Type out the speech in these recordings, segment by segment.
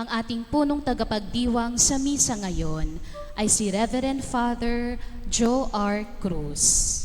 Ang ating punong tagapagdiwang sa misa ngayon ay si Reverend Father Joe R. Cruz.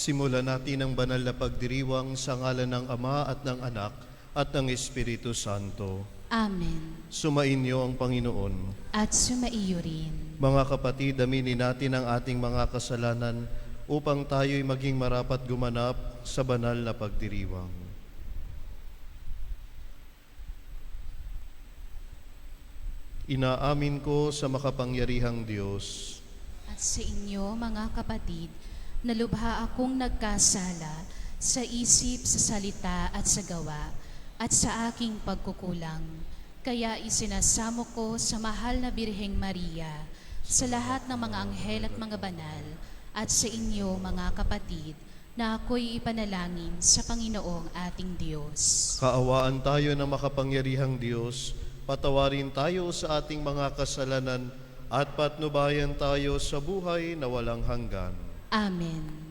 Simulan natin ang banal na pagdiriwang sa ngalan ng Ama at ng Anak at ng Espiritu Santo. Amen. Sumainyo ang Panginoon. At sumaiyo rin. Mga kapatid, aminin natin ang ating mga kasalanan upang tayo'y maging marapat gumanap sa banal na pagdiriwang. Inaamin ko sa makapangyarihang Diyos At sa inyo, mga kapatid, na lubha akong nagkasala sa isip, sa salita at sa gawa, at sa aking pagkukulang. Kaya isinasamo ko sa mahal na Birheng Maria, sa lahat ng mga anghel at mga banal, at sa inyo mga kapatid, na ako'y ipanalangin sa Panginoong ating Diyos. Kaawaan tayo ng makapangyarihang Diyos, patawarin tayo sa ating mga kasalanan, at patnubayan tayo sa buhay na walang hanggan. Amen.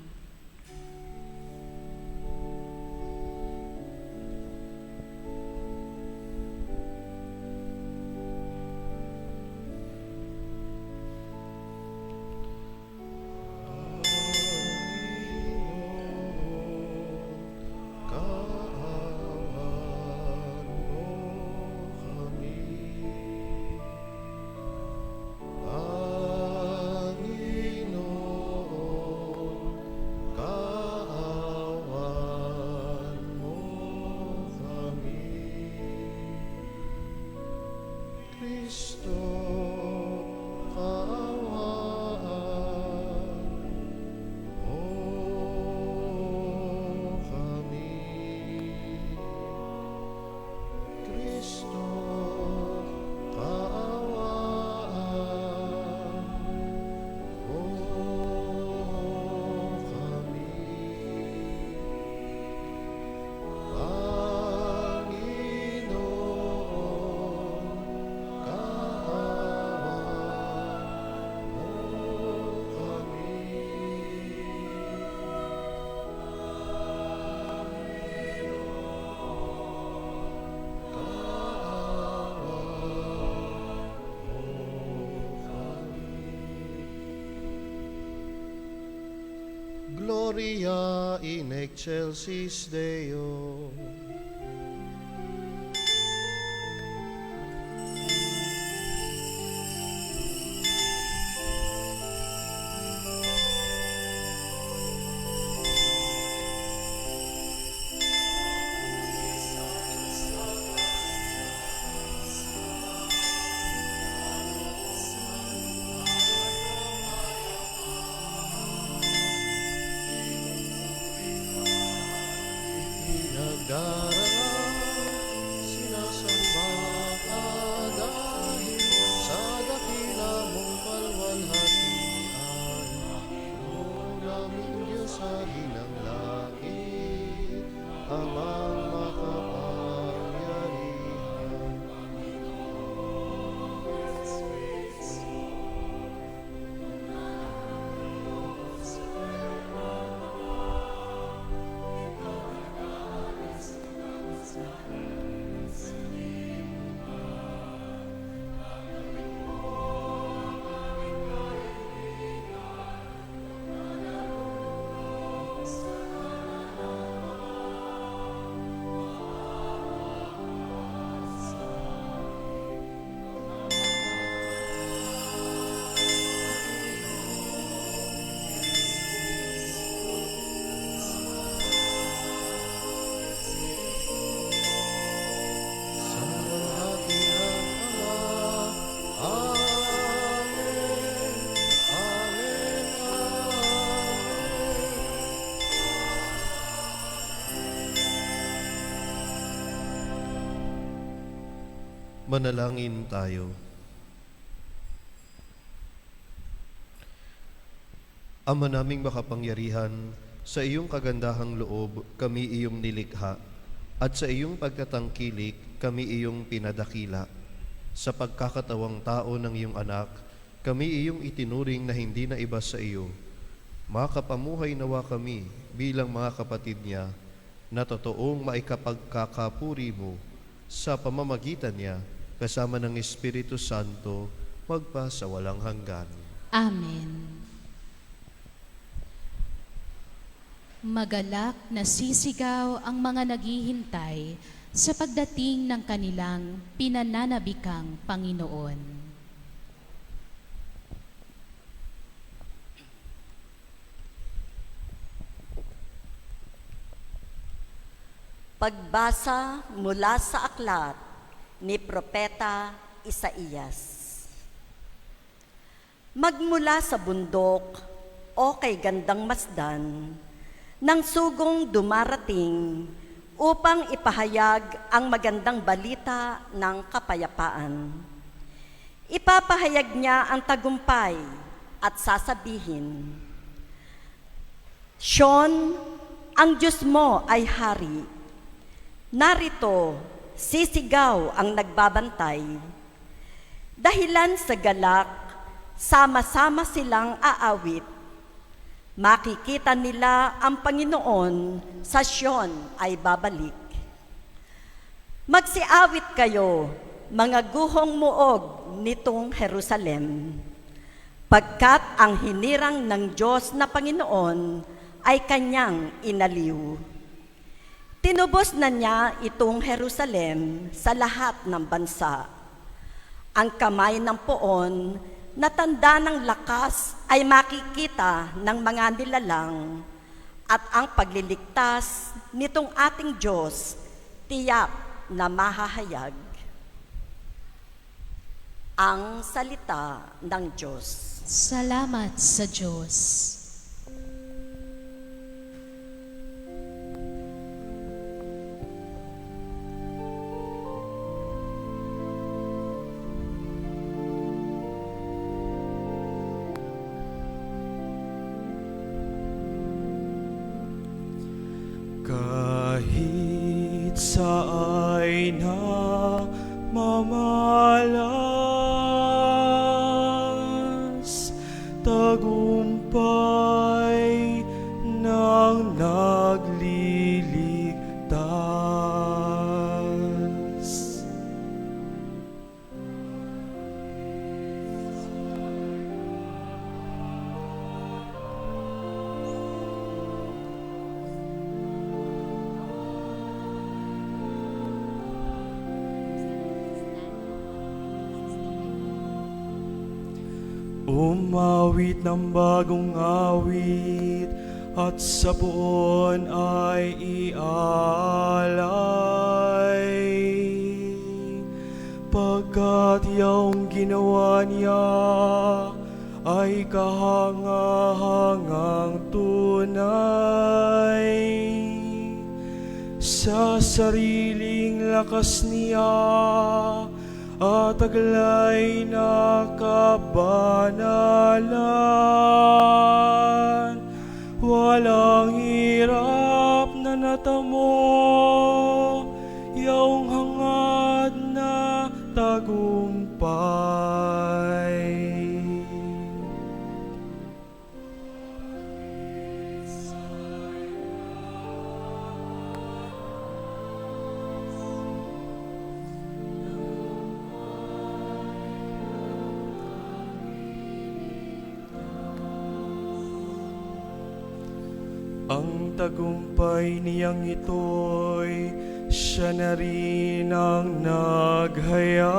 Gloria in excelsis Deo. Sinasamba ka dahil sa dakila mong kalwalhatian. O naming Diyos sa hinang langit, amang makapangyarihan. Manalangin tayo. Ama naming makapangyarihan, sa iyong kagandahang loob kami iyong nilikha, at sa iyong pagkatangkilik kami iyong pinadakila. Sa pagkakatawang tao ng iyong anak, kami iyong itinuring na hindi na iba sa iyo. Makapamuhay nawa kami bilang mga kapatid niya, na totoong maikapagkakapuri mo sa pamamagitan niya, kasama ng Espiritu Santo, magpa sa walang hanggan. Amen. Magalak na sisigaw ang mga naghihintay sa pagdating ng kanilang pinananabikang Panginoon. Pagbasa mula sa aklat ni Propeta Isaías. Magmula sa bundok o kay gandang masdan, nang sugong dumarating upang ipahayag ang magandang balita ng kapayapaan. Ipapahayag niya ang tagumpay at sasabihin, Siyon, ang Diyos mo ay hari. Narito, sisigaw ang nagbabantay. Dahilan sa galak, sama-sama silang aawit. Makikita nila ang Panginoon sa Siyon ay babalik. Magsiawit kayo, mga guhong muog nitong Jerusalem, pagkat ang hinirang ng Diyos na Panginoon ay kanyang inaliw. Tinubos na niya itong Jerusalem sa lahat ng bansa. Ang kamay ng poon na tanda ng lakas ay makikita ng mga nilalang at ang pagliligtas nitong ating Diyos tiyak na mahahayag. Ang salita ng Diyos. Salamat sa Diyos. Kahit sa'y na mamalas, tagumpay ng nagliligtas. Umawit ng bagong awit at sa puon ay ialay, pagkat iyong ginawa niya ay kahangahangang tunay. Sa sariling lakas niya at taglay na kabanalan, walang hirap na natamo, iyong hangad na tagumpay. Ang tagumpay niyang ito'y siya na rin ang naghayag.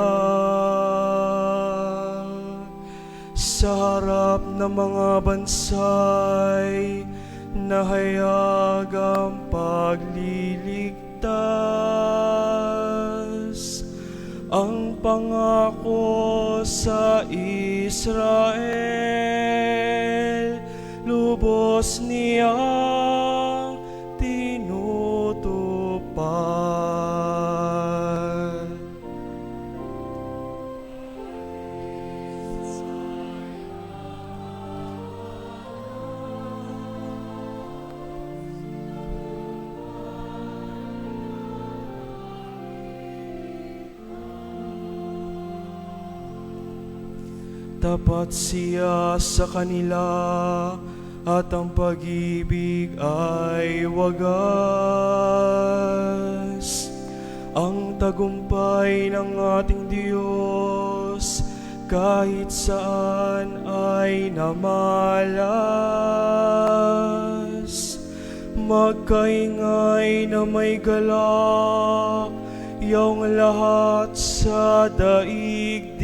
Sa harap ng mga bansay, nahayag ang pagliligtas. Ang pangako sa Israel, lubos niyang tinutupad. Tapat siya sa kanila at ang pag-ibig ay wagas. Ang tagumpay ng ating Diyos kahit saan ay namalas. Magkaingay na may galak, iyong lahat sa daigdig.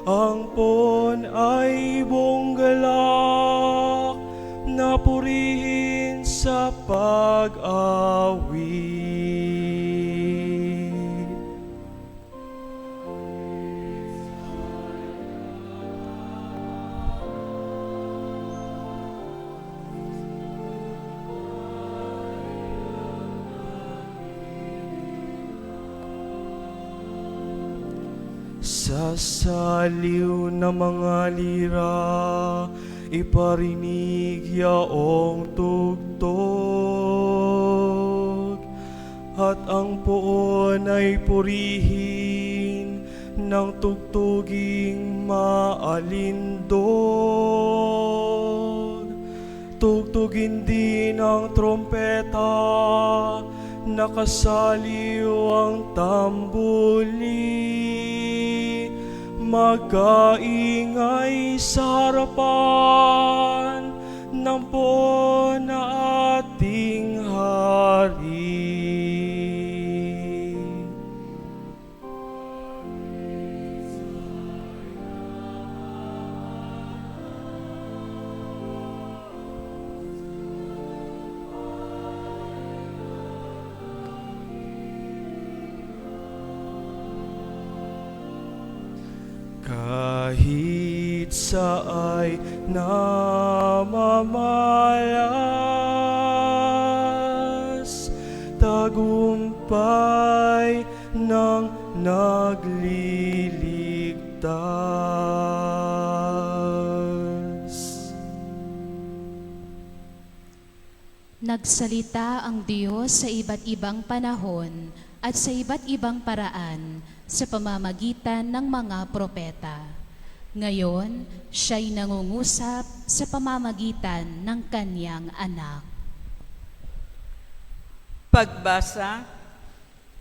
Ang pon ay buong galak na purihin sa pag-awit. Sa saliw na mga lira, iparinig yaong tugtog, at ang puon ay purihin ng tugtuging maalindog. Tugtugin din ang trompeta, nakasaliw ang tambuli. Magkaingay sa harapan ng puon na ating hari. Kahit saay namamalas, tagumpay ng nagliligtas. Nagsalita ang Diyos sa iba't ibang panahon at sa iba't ibang paraan sa pamamagitan ng mga propeta. Ngayon, siya'y nangungusap sa pamamagitan ng kanyang anak. Pagbasa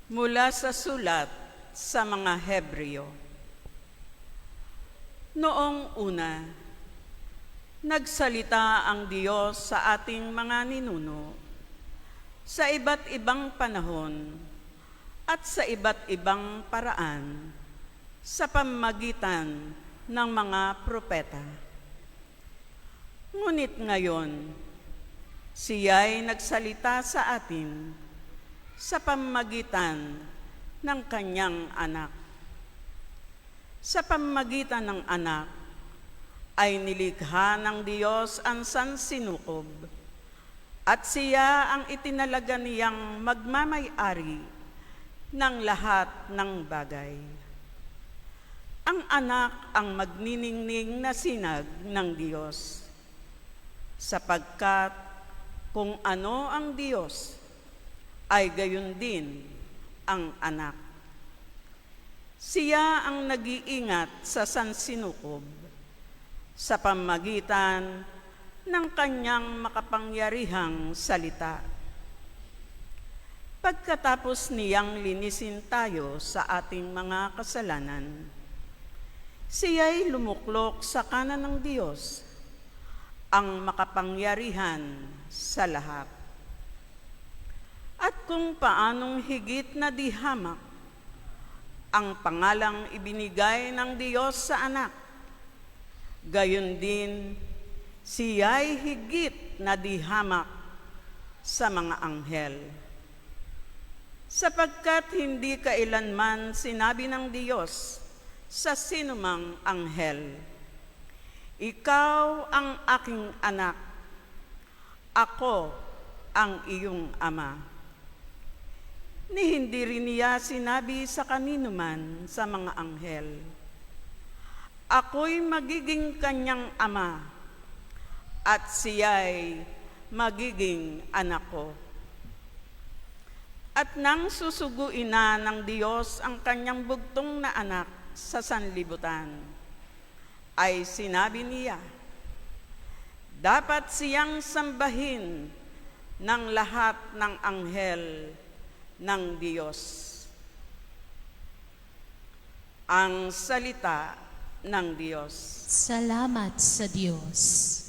mula sa sulat sa mga Hebreo. Noong una, nagsalita ang Diyos sa ating mga ninuno sa iba't ibang panahon at sa iba't ibang paraan sa pamamagitan ng mga propeta. Ngunit ngayon, siya'y nagsalita sa atin sa pamamagitan ng kanyang anak. Sa pamamagitan ng anak ay nilikha ng Diyos ang sansinukob at siya ang itinalaga niyang magmamay-ari ng lahat ng bagay. Ang anak ang magniningning na sinag ng Diyos, sapagkat kung ano ang Diyos, ay gayon din ang anak. Siya ang nag-iingat sa sansinukob sa pamamagitan ng kanyang makapangyarihang salita. Pagkatapos niyang linisin tayo sa ating mga kasalanan, siya'y lumuklok sa kanan ng Diyos, ang makapangyarihan sa lahat. At kung paanong higit na dihamak ang pangalang ibinigay ng Diyos sa anak, gayon din siya'y higit na dihamak sa mga anghel. Sapagkat hindi kailanman sinabi ng Diyos sa sinumang anghel, "Ikaw ang aking anak, ako ang iyong ama." Ni hindi rin niya sinabi sa kanino man sa mga anghel, "Ako'y magiging kanyang ama, at siya'y magiging anak ko." At nang susuguin na ng Diyos ang kanyang bugtong na anak sa sanlibutan, ay sinabi niya, dapat siyang sambahin ng lahat ng anghel ng Diyos. Ang salita ng Diyos. Salamat sa Diyos.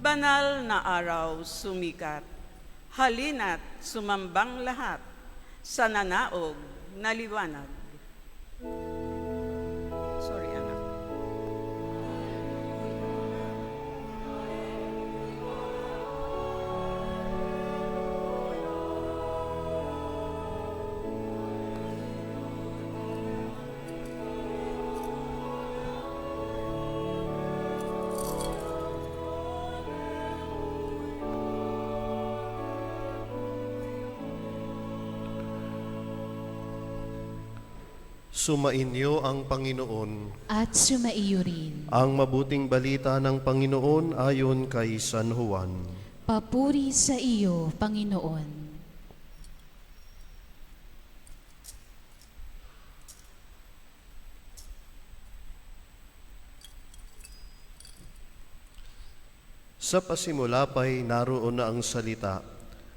Banal na araw sumikat, halina't sumambang lahat sa nanaog na liwanag. Sumainyo ang Panginoon. at sumaiyo rin. Ang mabuting balita ng Panginoon ayon kay San Juan. Papuri sa iyo, Panginoon. Sa pasimula pa'y naroon na ang salita,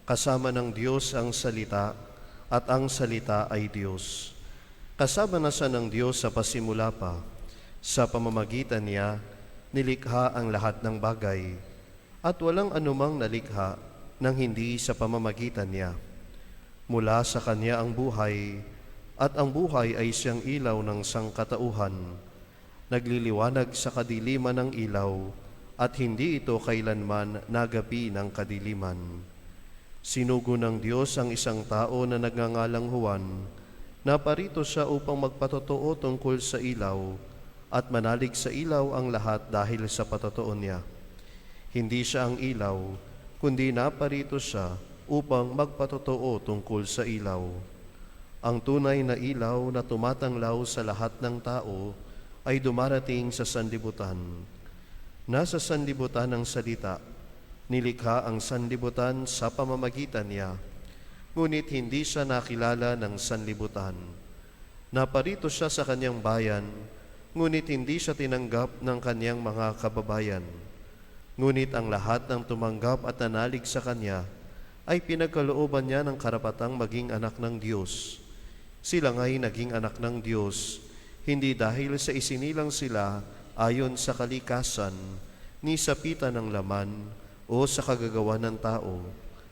kasama ng Diyos ang salita, at ang salita ay Diyos. Kasama na siya ng Diyos sa pasimula pa, sa pamamagitan niya, nilikha ang lahat ng bagay, at walang anumang nalikha nang hindi sa pamamagitan niya. Mula sa Kanya ang buhay, at ang buhay ay siyang ilaw ng sangkatauhan, nagliliwanag sa kadiliman ng ilaw, at hindi ito kailanman nagapi ng kadiliman. Sinugo ng Diyos ang isang tao na nagngangalang Juan, na parito siya upang magpatotoo tungkol sa ilaw, at manalig sa ilaw ang lahat dahil sa patotoo niya. Hindi siya ang ilaw, kundi naparito siya upang magpatotoo tungkol sa ilaw. Ang tunay na ilaw na tumatanglaw sa lahat ng tao ay dumarating sa sanlibutan. Nasa sanlibutan ang salita, nilikha ang sanlibutan sa pamamagitan niya, ngunit hindi siya nakilala ng sanlibutan. Naparito siya sa kanyang bayan, ngunit hindi siya tinanggap ng kanyang mga kababayan. Ngunit ang lahat ng tumanggap at nanalig sa kanya ay pinagkalooban niya ng karapatang maging anak ng Diyos. Sila nga'y naging anak ng Diyos, hindi dahil sa isinilang sila ayon sa kalikasan, ni sa pita ng laman o sa kagagawa ng tao.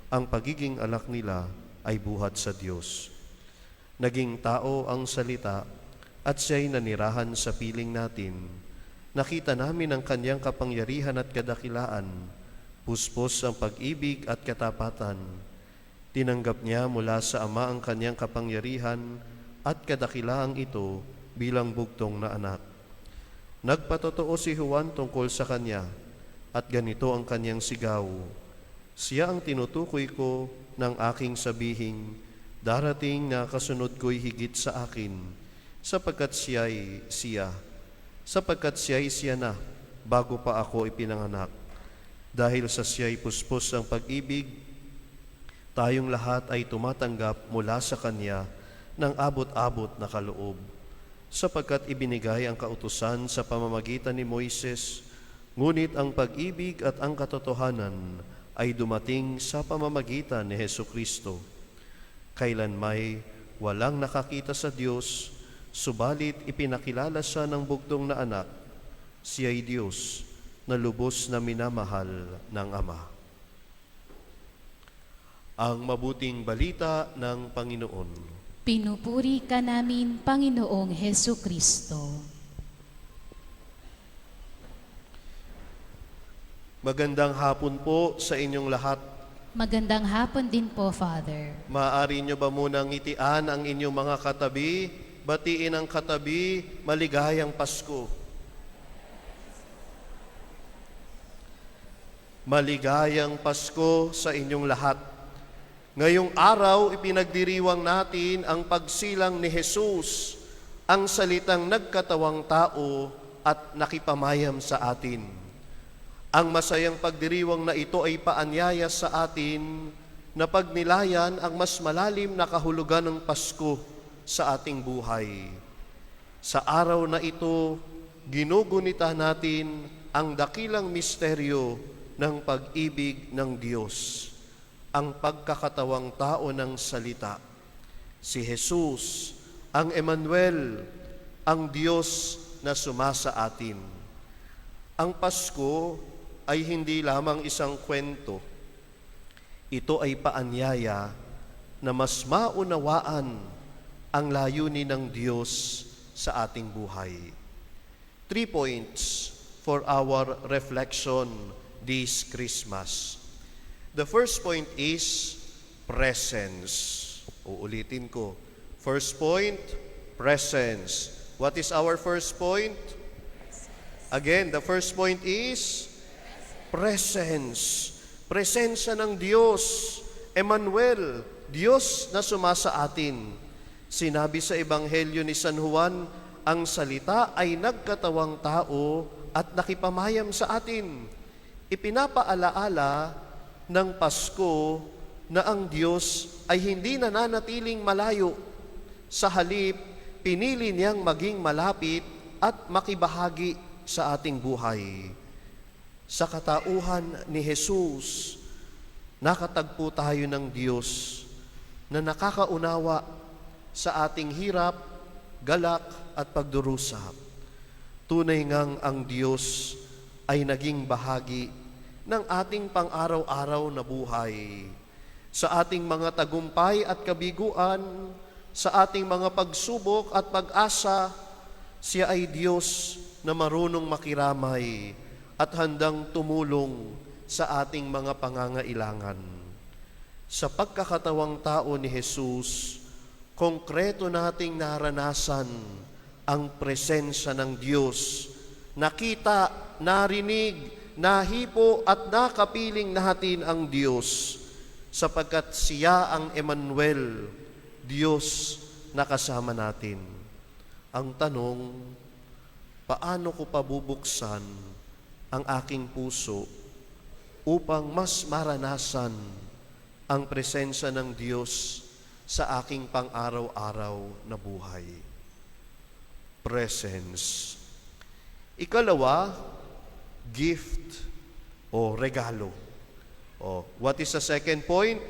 Ang pagiging anak nila ay buhat sa Diyos. Naging tao ang salita at siya'y nanirahan sa piling natin. Nakita namin ang kanyang kapangyarihan at kadakilaan, puspos ang pag-ibig at katapatan. Tinanggap niya mula sa Ama ang kanyang kapangyarihan at kadakilaang ito bilang bugtong na anak. Nagpatotoo si Juan tungkol sa kanya, at ganito ang kanyang sigaw. Siya ang tinutukoy ko ng aking sabihing, darating na kasunod ko'y higit sa akin, sapagkat siya'y siya na, bago pa ako ipinanganak. Dahil sa siya'y puspos ang pag-ibig, tayong lahat ay tumatanggap mula sa kanya ng abot-abot na kaloob. Sapagkat ibinigay ang kautusan sa pamamagitan ni Moises, ngunit ang pag-ibig at ang katotohanan ay dumating sa pamamagitan ni Hesukristo. Kailanmay walang nakakita sa Diyos, subalit ipinakilala siya ng bugtong na anak, siya'y Diyos na lubos na minamahal ng Ama. Ang mabuting balita ng Panginoon. Pinupuri ka namin, Panginoong Hesukristo. Magandang hapon po sa inyong lahat. Magandang hapon din po, Father. Maaari nyo ba munang ngitian ang inyong mga katabi, batiin ang katabi, maligayang Pasko. Maligayang Pasko sa inyong lahat. Ngayong araw, ipinagdiriwang natin ang pagsilang ni Jesus, ang salitang nagkatawang tao at nakipamayam sa atin. Ang masayang pagdiriwang na ito ay paanyaya sa atin na pagnilayan ang mas malalim na kahulugan ng Pasko sa ating buhay. Sa araw na ito, ginugunita natin ang dakilang misteryo ng pag-ibig ng Diyos, ang pagkakatawang tao ng salita. Si Jesus, ang Emmanuel, ang Diyos na sumasa atin. Ang Pasko ay hindi lamang isang kwento. Ito ay paanyaya na mas maunawaan ang layunin ng Diyos sa ating buhay. 3 points for our reflection this Christmas. The first point is presence. Uulitin ko. First point, presence. What is our first point? Again, the first point is presence. Presensya ng Diyos, Emmanuel, Diyos na sumasa atin. Sinabi sa Ebanghelyo ni San Juan, ang salita ay nagkatawang tao at nakipamayam sa atin. Ipinapaalaala ng Pasko na ang Diyos ay hindi nananatiling malayo. Sa halip, pinili niyang maging malapit at makibahagi sa ating buhay. Sa katauhan ni Jesus, nakatagpo tayo ng Diyos na nakakaunawa sa ating hirap, galak at pagdurusa. Tunay ngang ang Diyos ay naging bahagi ng ating pang-araw-araw na buhay. Sa ating mga tagumpay at kabiguan, sa ating mga pagsubok at pag-asa, siya ay Diyos na marunong makiramay at handang tumulong sa ating mga pangangailangan. Sa pagkakatawang tao ni Jesus, konkreto nating naranasan ang presensya ng Diyos. Nakita, narinig, nahipo at nakapiling natin ang Diyos sapagkat siya ang Emmanuel, Diyos na kasama natin. Ang tanong, paano ko pabubuksan ang aking puso upang mas maranasan ang presensya ng Diyos sa aking pang-araw-araw na buhay? Presence. Ikalawa, gift o regalo. What is the second point?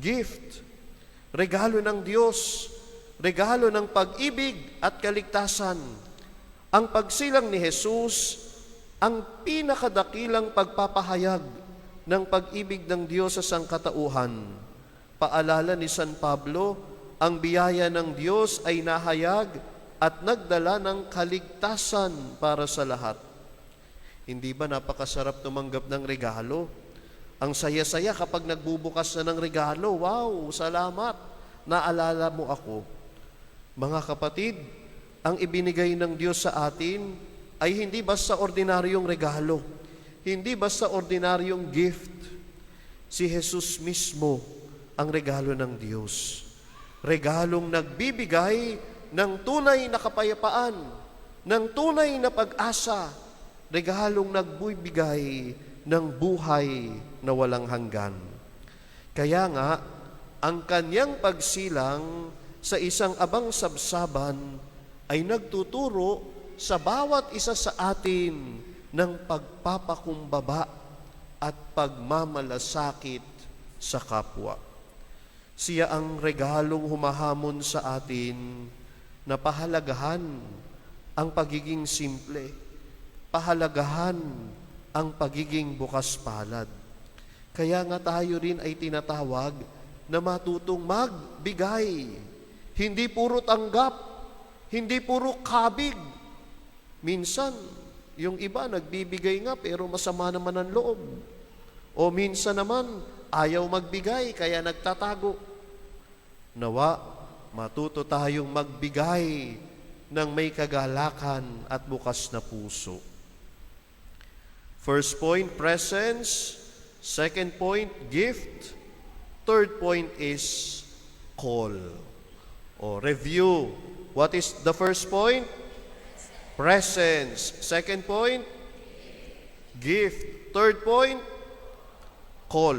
Gift. Regalo ng Diyos. Regalo ng pag-ibig at kaligtasan. Ang pagsilang ni Jesus, ang pinakadakilang pagpapahayag ng pag-ibig ng Diyos sa sangkatauhan. Paalala ni San Pablo, ang biyaya ng Diyos ay nahayag at nagdala ng kaligtasan para sa lahat. Hindi ba napakasarap tumanggap ng regalo? Ang saya-saya kapag nagbubukas na ng regalo. Wow, salamat, naalala mo ako. Mga kapatid, ang ibinigay ng Diyos sa atin ay hindi basta ordinaryong regalo, hindi basta ordinaryong gift. Si Jesus mismo ang regalo ng Diyos. Regalong nagbibigay ng tunay na kapayapaan, ng tunay na pag-asa, regalong nagbibigay ng buhay na walang hanggan. Kaya nga, ang kanyang pagsilang sa isang abang sabsaban ay nagtuturo sa bawat isa sa atin ng pagpapakumbaba at pagmamalasakit sa kapwa. Siya ang regalong humahamon sa atin na pahalagahan ang pagiging simple, pahalagahan ang pagiging bukas palad. Kaya nga tayo rin ay tinatawag na matutong magbigay. Hindi puro tanggap, hindi puro kabig. Minsan, yung iba nagbibigay nga pero masama naman ang loob. O minsan naman, ayaw magbigay kaya nagtatago. Nawa, matuto tayong magbigay ng may kagalakan at bukas na puso. First point, presence. Second point, gift. Third point is call or review. What is the first point? Presence. Second point, gift. Third point, call.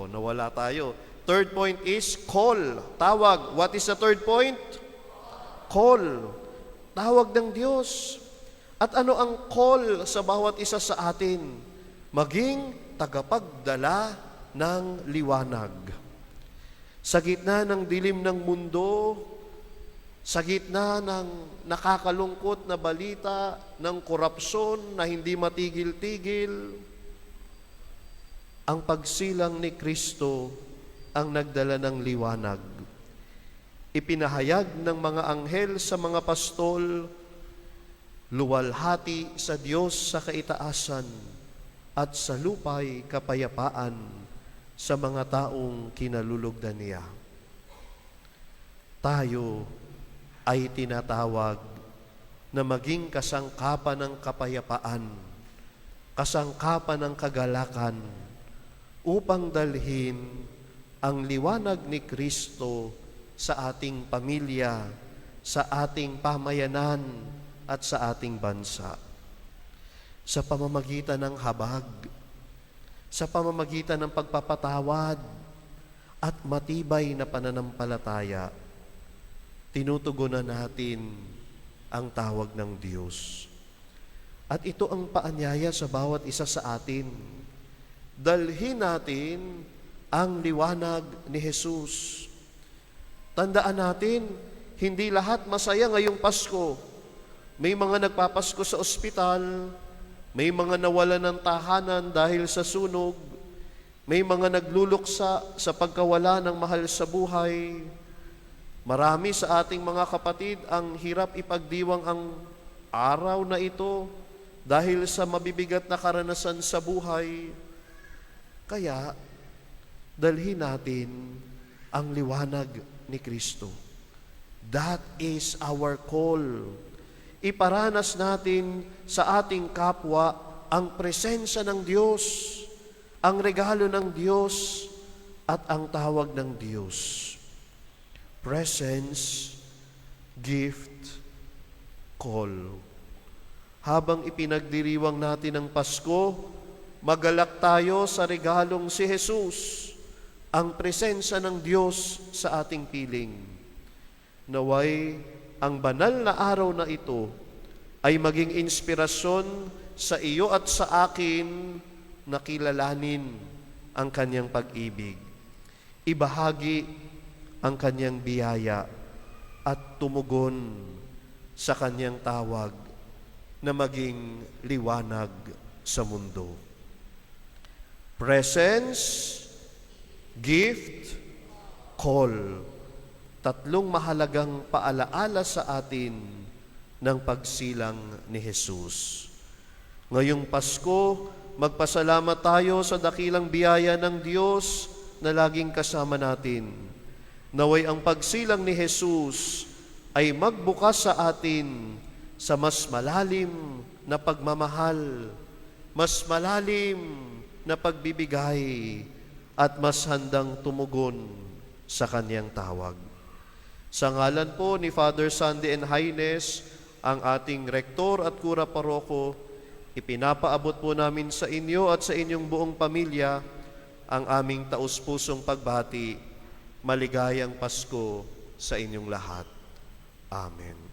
Nawala tayo. Third point is call. Tawag. What is the third point? Call. Tawag ng Diyos. At ano ang call sa bawat isa sa atin? Maging tagapagdala ng liwanag. Sa gitna ng dilim ng mundo, sa gitna ng nakakalungkot na balita, ng korupsyon na hindi matigil-tigil, ang pagsilang ni Kristo ang nagdala ng liwanag. Ipinahayag ng mga anghel sa mga pastol, luwalhati sa Diyos sa kaitaasan at sa lupay kapayapaan sa mga taong kinalulugdan niya. Tayo ay tinatawag na maging kasangkapan ng kapayapaan, kasangkapan ng kagalakan, upang dalhin ang liwanag ni Kristo sa ating pamilya, sa ating pamayanan, at sa ating bansa. Sa pamamagitan ng habag, sa pamamagitan ng pagpapatawad, at matibay na pananampalataya, tinutugunan natin ang tawag ng Diyos. At ito ang paanyaya sa bawat isa sa atin. Dalhin natin ang liwanag ni Jesus. Tandaan natin, hindi lahat masaya ngayong Pasko. May mga nagpapasko sa ospital, may mga nawalan ng tahanan dahil sa sunog, may mga nagluluksa sa pagkawala ng mahal sa buhay. Marami sa ating mga kapatid ang hirap ipagdiwang ang araw na ito dahil sa mabibigat na karanasan sa buhay. Kaya, dalhin natin ang liwanag ni Kristo. That is our call. Iparanas natin sa ating kapwa ang presensya ng Diyos, ang regalo ng Diyos, at ang tawag ng Diyos. Presence, gift, call. Habang ipinagdiriwang natin ang Pasko, magalak tayo sa regalong si Jesus, ang presensya ng Diyos sa ating piling. Naway, ang banal na araw na ito ay maging inspirasyon sa iyo at sa akin na kilalanin ang kanyang pag-ibig, ibahagi ang kanyang biyaya, at tumugon sa kanyang tawag na maging liwanag sa mundo. Presence, gift, call. Tatlong mahalagang paalaala sa atin ng pagsilang ni Jesus. Ngayong Pasko, magpasalamat tayo sa dakilang biyaya ng Diyos na laging kasama natin. Naway ang pagsilang ni Jesus ay magbukas sa atin sa mas malalim na pagmamahal, mas malalim na pagbibigay, at mas handang tumugon sa kanyang tawag. Sa ngalan po ni Father Sandy and Highness, ang ating rektor at kura paroko, ipinapaabot po namin sa inyo at sa inyong buong pamilya ang aming taus-pusong pagbati. Maligayang Pasko sa inyong lahat. Amen.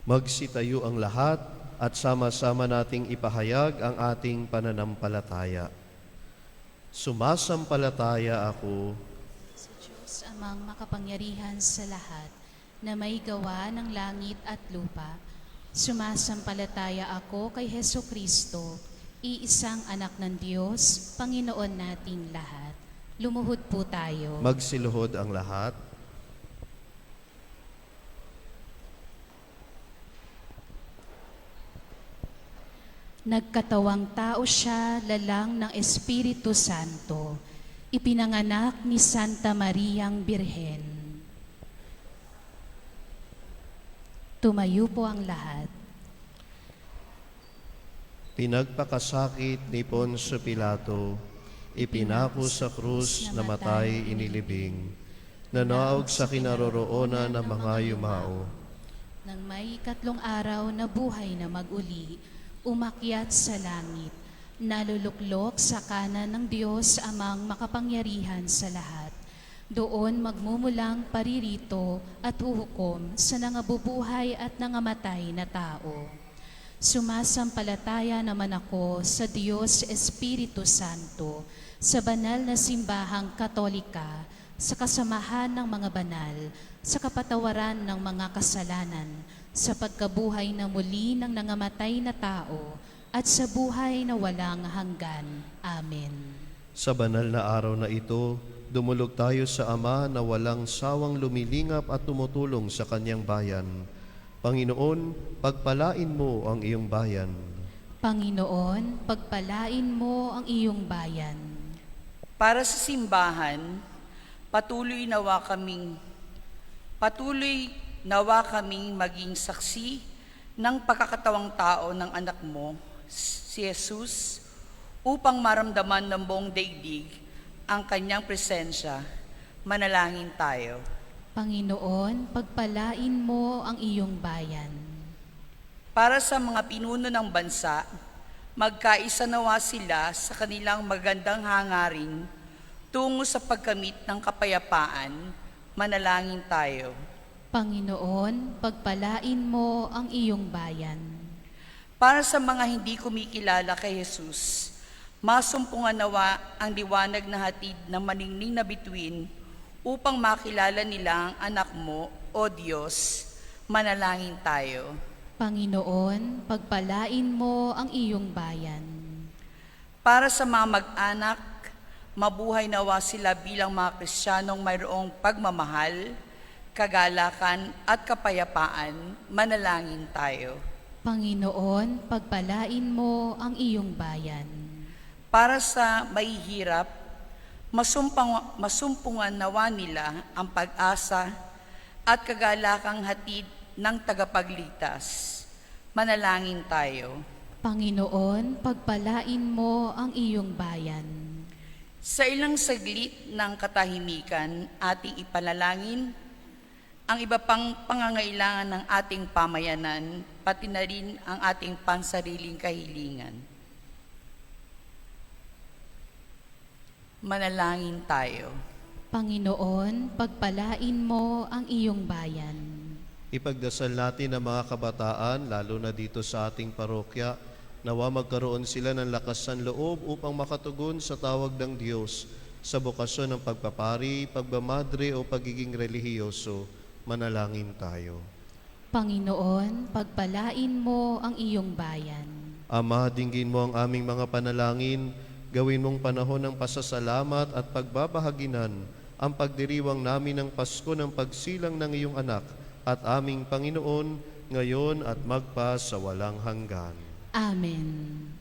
Magsitayo ang lahat at sama-sama nating ipahayag ang ating pananampalataya. Sumasampalataya ako Sa Diyos amang makapangyarihan sa lahat, na may gawa ng langit at lupa. Sumasampalataya ako kay Hesu Kristo, iisang anak ng Diyos, Panginoon nating lahat. Lumuhod po tayo. magsiluhod ang lahat. Nagkatawang tao siya, lalang ng Espiritu Santo, ipinanganak ni Santa Mariang Birhen. Tumayo po ang lahat. Pinagpakasakit ni Poncio Pilato, ipinako sa krus, namatay, inilibing, nanaog sa kinaroroonan ng mga yumao. Nang may 3 araw na buhay na mag-uli, umakyat sa langit, naluluklok sa kanan ng Diyos amang makapangyarihan sa lahat. Doon magmumulang paririto at huhukom sa nangabubuhay at nangamatay na tao. Sumasampalataya naman ako sa Diyos Espiritu Santo, sa banal na simbahang Katolika, sa kasamahan ng mga banal, sa kapatawaran ng mga kasalanan, sa pagkabuhay na muli ng nangamatay na tao, at sa buhay na walang hanggan. Amen. Sa banal na araw na ito, dumulog tayo sa Ama na walang sawang lumilingap at tumutulong sa kanyang bayan. Panginoon, pagpalain mo ang iyong bayan. Panginoon, pagpalain mo ang iyong bayan. Para sa simbahan, patuloy nawa kaming maging saksi ng pagkakatawang tao ng anak mo, si Jesus, upang maramdaman ng buong daigdig ang kanyang presensya. Manalangin tayo. Panginoon, pagpalain mo ang iyong bayan. Para sa mga pinuno ng bansa, magkaisa nawa sila sa kanilang magandang hangarin tungo sa pagkamit ng kapayapaan. Manalangin tayo. Panginoon, pagpalain mo ang iyong bayan. Para sa mga hindi kumikilala kay Jesus, masumpungan nawa ang liwanag na hatid ng maningning na bituin upang makilala nila ang anak mo, O Diyos. Manalangin tayo. Panginoon, pagpalain mo ang iyong bayan. Para sa mga mag-anak, mabuhay nawa sila bilang mga Kristiyanong mayroong pagmamahal, kagalakan at kapayapaan. Manalangin tayo. Panginoon, pagpalain mo ang iyong bayan. Para sa mahihirap, masumpungan nawa nila ang pag-asa at kagalakang hatid ng tagapagligtas. Manalangin tayo. Panginoon, pagpalain mo ang iyong bayan. Sa ilang saglit ng katahimikan, ating ipanalangin ang iba pang pangangailangan ng ating pamayanan, pati na rin ang ating pansariling kahilingan. Manalangin tayo. Panginoon, pagpalain mo ang iyong bayan. Ipagdasal natin ang mga kabataan, lalo na dito sa ating parokya, nawa magkaroon sila ng lakas ng loob upang makatugon sa tawag ng Diyos sa bokasyon ng pagpapari, pagmamadre o pagiging relihiyoso. Manalangin tayo. Panginoon, pagpalain mo ang iyong bayan. Ama, dinggin mo ang aming mga panalangin, gawin mong panahon ng pasasalamat at pagbabahaginan ang pagdiriwang namin ng Pasko ng pagsilang ng iyong anak at aming Panginoon, ngayon at magpa sa walang hanggan. Amen.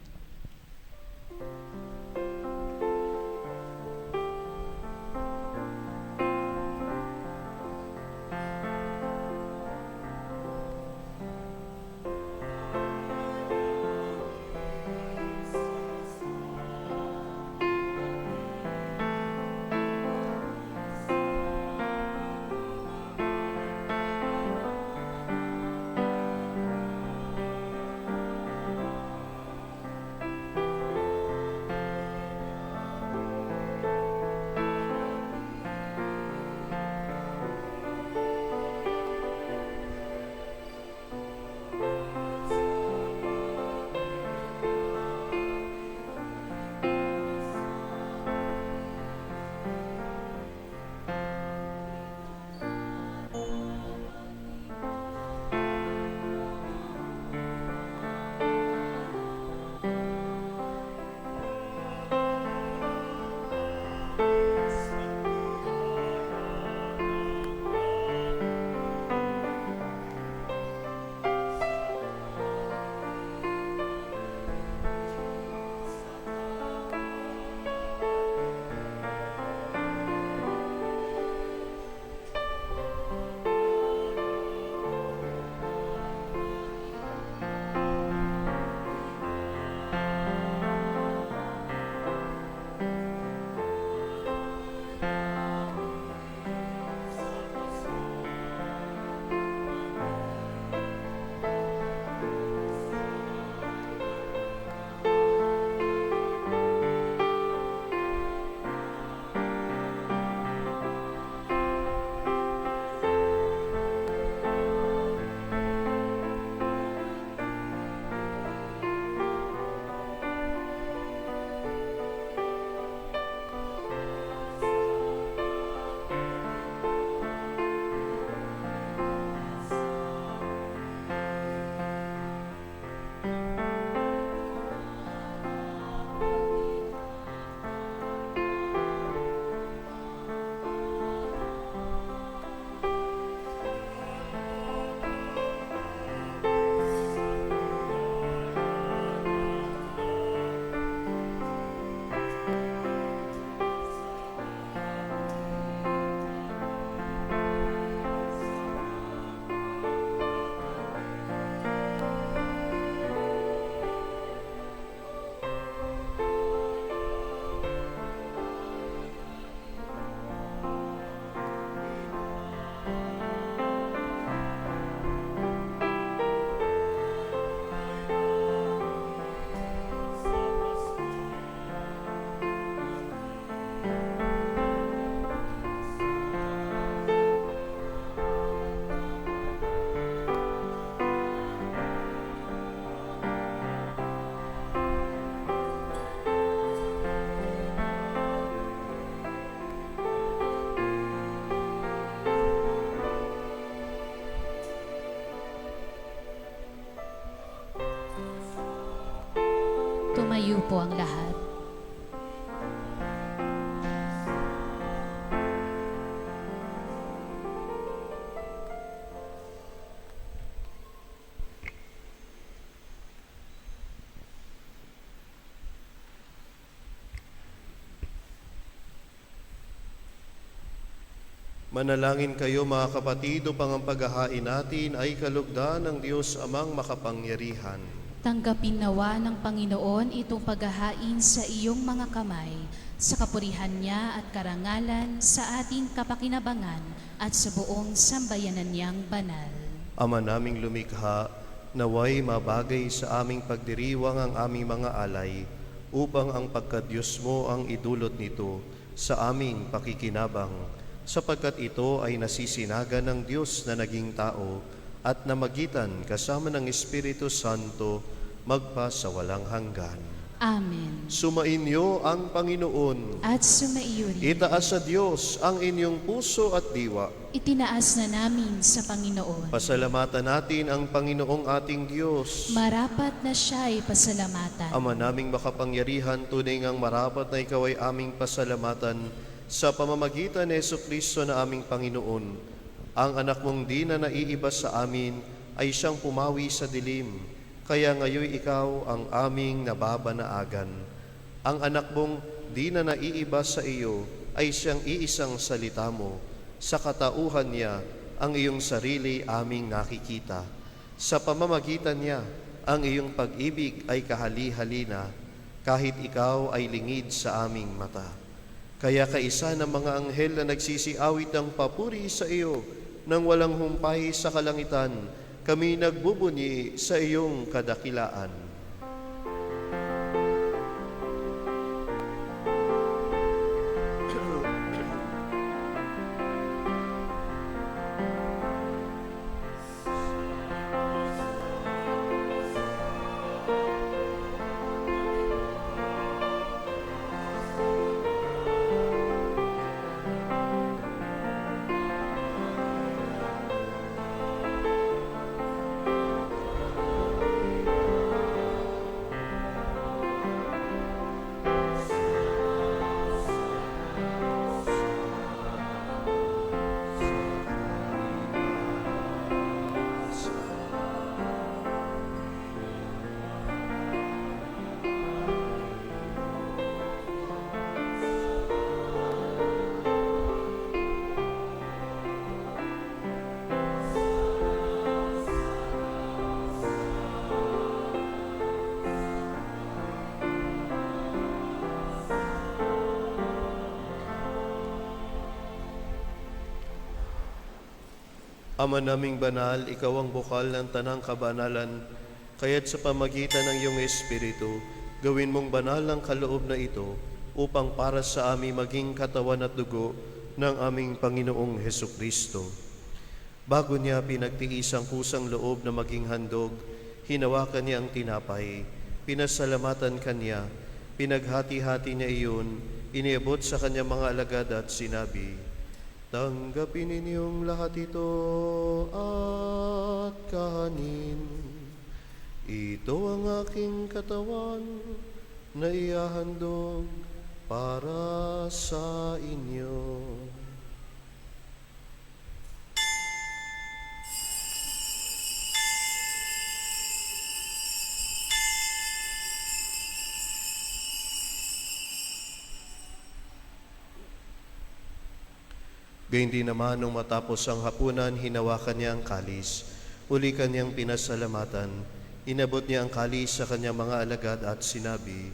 po ang lahat. Manalangin kayo mga kapatid upang ang paghahain natin ay kalugdan ng Diyos Amang makapangyarihan. Tanggapin nawa ng Panginoon itong paghahain sa iyong mga kamay, sa kapurihan niya at karangalan, sa ating kapakinabangan at sa buong sambayanan niyang banal. Ama naming lumikha, naway mabagay sa aming pagdiriwang ang aming mga alay, upang ang pagkadyos mo ang idulot nito sa aming pakikinabang, sapagkat ito ay nasisinaga ng Diyos na naging tao at namagitan kasama ng Espiritu Santo magpa sa walang hanggan. Amen. Sumainyo ang Panginoon. At sumaiyo rin. Itaas sa Diyos ang inyong puso at diwa. Itinaas na namin sa Panginoon. Pasalamatan natin ang Panginoong ating Diyos. Marapat na siya'y pasalamatan. Ama naming makapangyarihan, tunay ngang marapat na ikaw ay aming pasalamatan sa pamamagitan ni Jesucristo na aming Panginoon. Ang anak mong di na naiiba sa amin ay siyang pumawi sa dilim, kaya ngayon ikaw ang aming nababanaagan. Ang anak mong di na naiiba sa iyo ay siyang iisang salita mo. Sa katauhan niya, ang iyong sarili aming nakikita. Sa pamamagitan niya, ang iyong pag-ibig ay kahali-halina, kahit ikaw ay lingid sa aming mata. Kaya kaisa ng mga anghel na nagsisiawit ng papuri sa iyo nang walang humpay sa kalangitan, kami nagbubunyi sa iyong kadakilaan. Ama naming banal, ikaw ang bukal ng tanang kabanalan, kaya't sa pamagitan ng iyong Espiritu, gawin mong banal ang kaloob na ito upang para sa aming maging katawan at dugo ng aming Panginoong Hesukristo. Bago niya pinagtiis ang kusang loob na maging handog, hinawakan niya ang tinapay, pinasalamatan kanya, pinaghati-hati niya iyon, iniabot sa kanyang mga alagad at sinabi, "Tanggapin ninyong lahat ito at kahanin. Ito ang aking katawan na ihahandog para sa inyo." Gayun din naman nung matapos ang hapunan, hinawakan niya ang kalis. Uli kanyang pinasalamatan. Inabot niya ang kalis sa kanyang mga alagad at sinabi,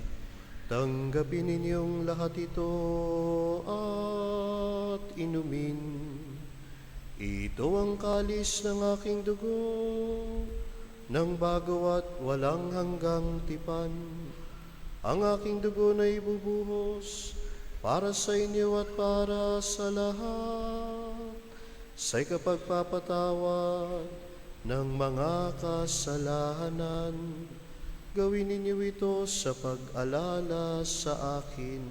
"Tanggapin ninyong lahat ito at inumin. Ito ang kalis ng aking dugo, ng bago at walang hanggang tipan. Ang aking dugo na ibubuhos para sa inyo at para sa lahat, sa ikapagpapatawad ng mga kasalanan. Gawin ninyo ito sa pag-alala sa akin."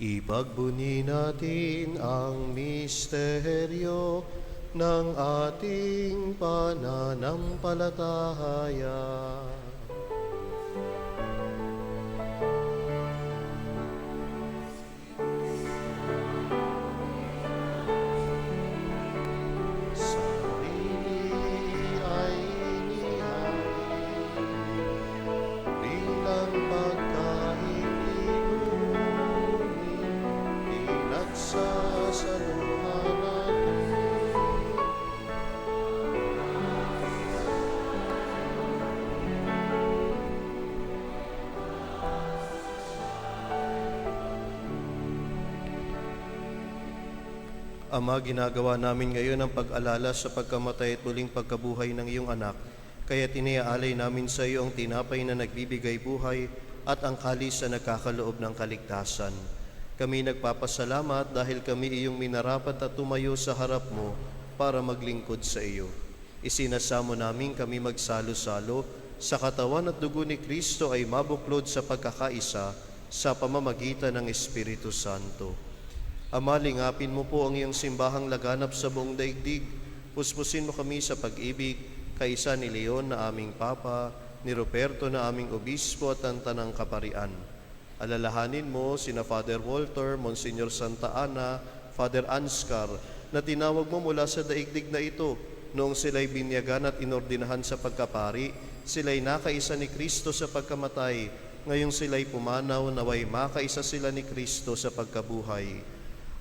Ipagbuni natin ang misteryo ng ating pananampalataya. Sarili ay inihain bilang pagkain inumin, pinagsasaluhan natin. Ama, ginagawa namin ngayon ang pag-alala sa pagkamatay at muling pagkabuhay ng iyong anak. Kaya tiniyaalay namin sa iyo ang tinapay na nagbibigay buhay at ang kalis na nagkakaloob ng kaligtasan. Kami nagpapasalamat dahil kami iyong minarapat at tumayo sa harap mo para maglingkod sa iyo. Isinasamo namin kami magsalo-salo sa katawan at dugo ni Kristo ay mabuklod sa pagkakaisa sa pamamagitan ng Espiritu Santo. Ama, lingapin mo po ang iyong simbahang laganap sa buong daigdig. Puspusin mo kami sa pag-ibig, kaisa ni Leon na aming Papa, ni Ruperto na aming Obispo at ang Tanang Kaparian. Alalahanin mo sina Father Walter, Monsignor Santa Ana, Father Anscar, na tinawag mo mula sa daigdig na ito. Noong sila'y binyagan at inordinahan sa pagkapari, sila'y nakaisa ni Kristo sa pagkamatay. Ngayong sila'y pumanaw, naway makaisa sila ni Kristo sa pagkabuhay.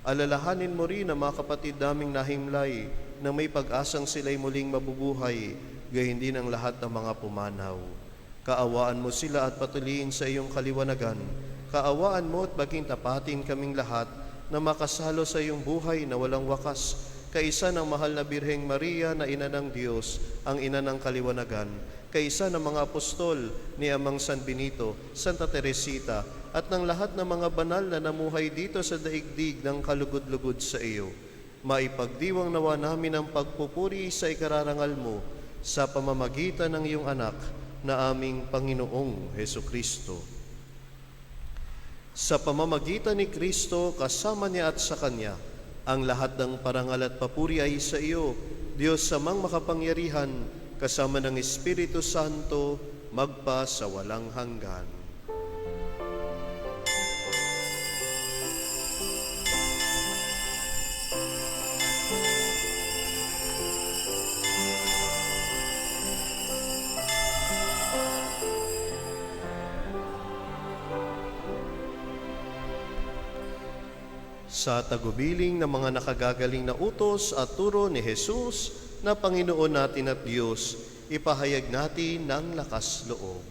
Alalahanin mo rin ang mga kapatid naming nahimlay na may pag-asang sila'y muling mabubuhay, gayon din ang lahat ng mga pumanaw. Kaawaan mo sila at patuloyin sa iyong kaliwanagan. Kaawaan mo at maging tapatin kaming lahat na makasalo sa iyong buhay na walang wakas, kaisa ng mahal na Birheng Maria na ina ng Diyos, ang ina ng kaliwanagan, kaisa ng mga apostol ni Amang San Benito, Santa Teresita, at ng lahat ng mga banal na namuhay dito sa daigdig ng kalugod-lugod sa iyo. Maipagdiwang nawa namin ang pagpupuri sa ikararangal mo sa pamamagitan ng iyong anak na aming Panginoong Hesukristo. Sa pamamagitan ni Kristo, kasama niya at sa Kanya, ang lahat ng parangal at papuri ay sa iyo, Diyos samang makapangyarihan, kasama ng Espiritu Santo, magpa sa walang hanggan. Sa tagubiling ng mga nakagagaling na utos at turo ni Jesus na Panginoon natin at Diyos, ipahayag natin ng lakas loob.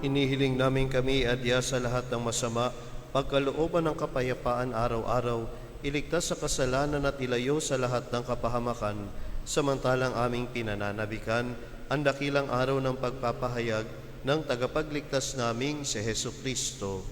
Hinihiling namin kami adya sa lahat ng masama, pagkalooban ng kapayapaan araw-araw, iligtas sa kasalanan at ilayo sa lahat ng kapahamakan, samantalang aming pinananabikan ang dakilang araw ng pagpapahayag ng tagapagligtas naming si Hesu Kristo.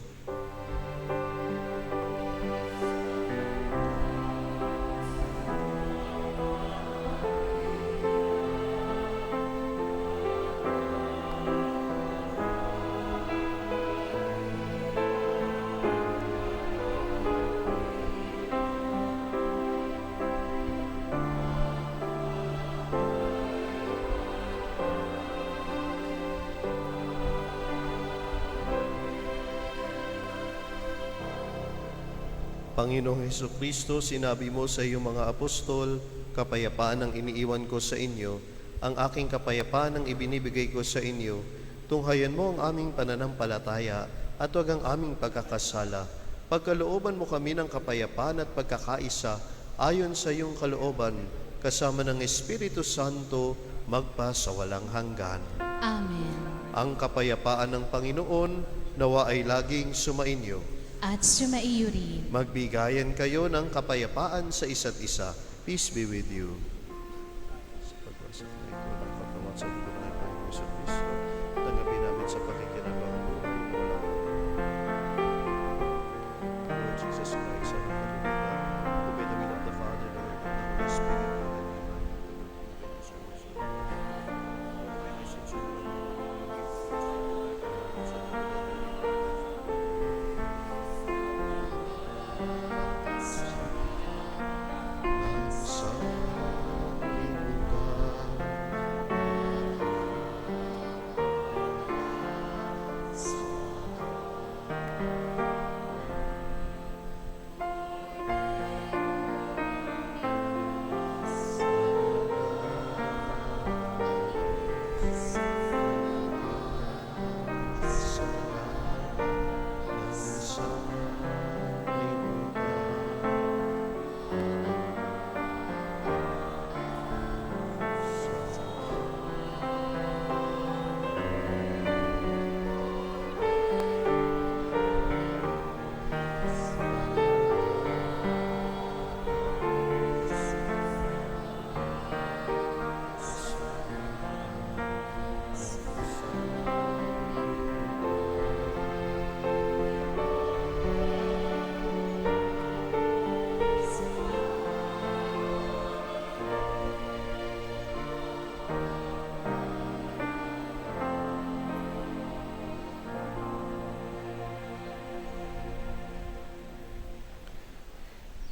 Panginoong Hesu Kristo, sinabi mo sa iyong mga apostol, kapayapaan ang iniiwan ko sa inyo, ang aking kapayapaan ang ibinibigay ko sa inyo. Tunghayan mo ang aming pananampalataya at huwag ang aming pagkakasala. Pagkalooban mo kami ng kapayapaan at pagkakaisa ayon sa iyong kalooban, kasama ng Espiritu Santo, magpa sa walang hanggan. Amen. Ang kapayapaan ng Panginoon nawa ay laging sumainyo. At sumaiyo rin. Magbigayan kayo ng kapayapaan sa isa't isa. Peace be with you. Sa pagwasak na ito ng katawan sa dugo ng Panginoon Hesus Kristo, tanggapin namin sa pakikinabang buhay na walang hanggan. Lord Jesus Christ, ang kaluluwa, who by the will of the Father, Lord, and the Holy Spirit, God, and the Holy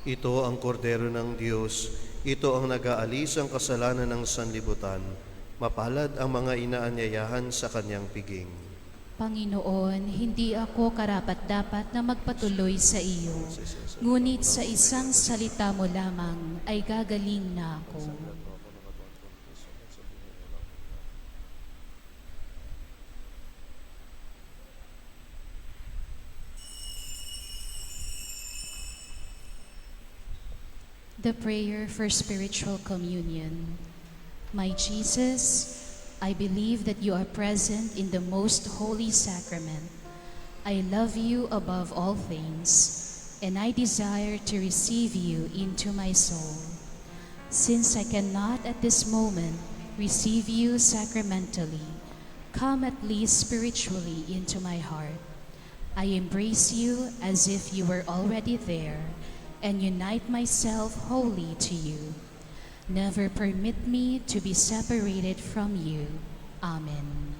Ito ang kordero ng Diyos, ito ang nag-aalis ang kasalanan ng sanlibutan. Mapalad ang mga inaanyayahan sa kanyang piging. Panginoon, hindi ako karapat-dapat na magpatuloy sa iyo, ngunit sa isang salita mo lamang ay gagaling na ako. The prayer for spiritual communion. My Jesus, I believe that you are present in the most holy sacrament. I love you above all things, and I desire to receive you into my soul. Since I cannot at this moment receive you sacramentally, come at least spiritually into my heart. I embrace you as if you were already there, and unite myself wholly to you. Never permit me to be separated from you. Amen.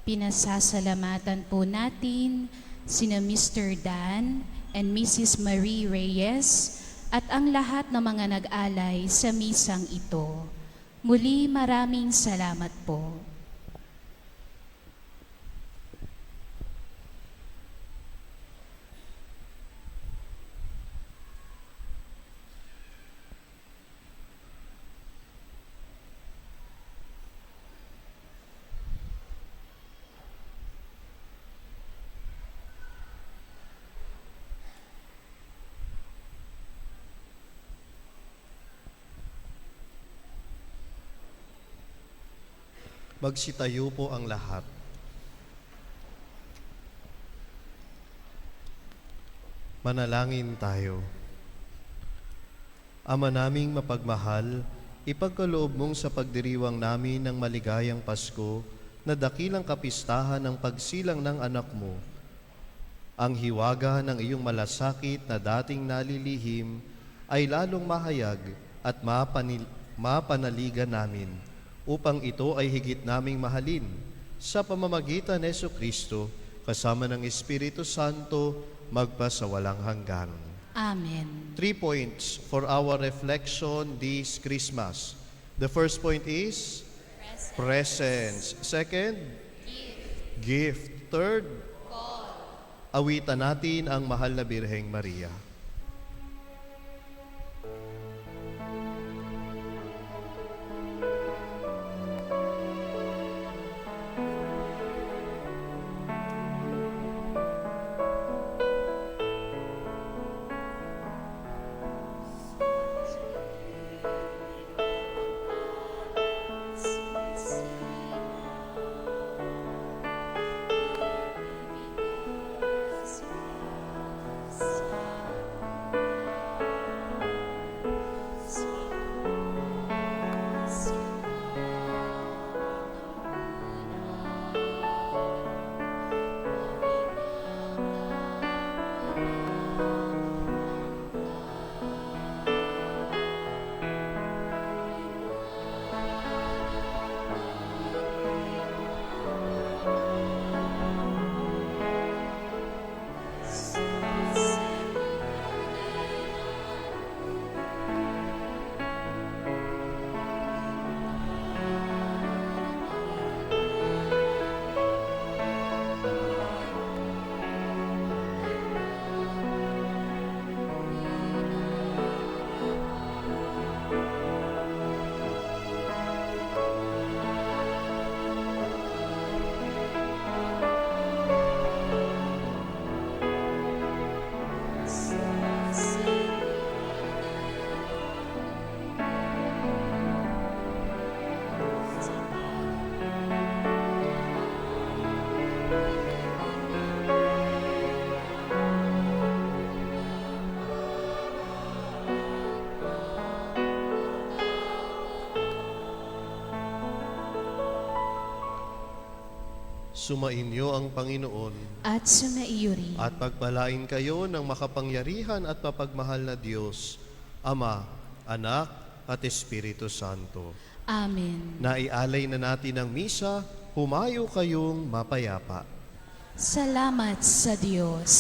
Pinasasalamatan po natin sina Mr. Dan and Mrs. Marie Reyes at ang lahat ng mga nag-alay sa misang ito. Muli maraming salamat po. Magsitayo po ang lahat. Manalangin tayo. Ama naming mapagmahal, ipagkaloob mong sa pagdiriwang namin ng maligayang Pasko na dakilang kapistahan ng pagsilang ng anak mo, ang hiwaga ng iyong malasakit na dating nalilihim ay lalong mahayag at mapanaligan namin upang ito ay higit naming mahalin sa pamamagitan ni Jesucristo kasama ng Espiritu Santo magpasawalang hanggan. Amen. 3 points for our reflection this Christmas. The first point is presence. Second, gift. Third, awitan natin ang mahal na Birheng Maria. Sumainyo ang Panginoon At sumaiyo rin. at pagpalain kayo ng makapangyarihan at mapagmahal na Diyos, Ama, Anak at Espiritu Santo. Amen. Naialay na natin ang misa, humayo kayong mapayapa. Salamat sa Diyos.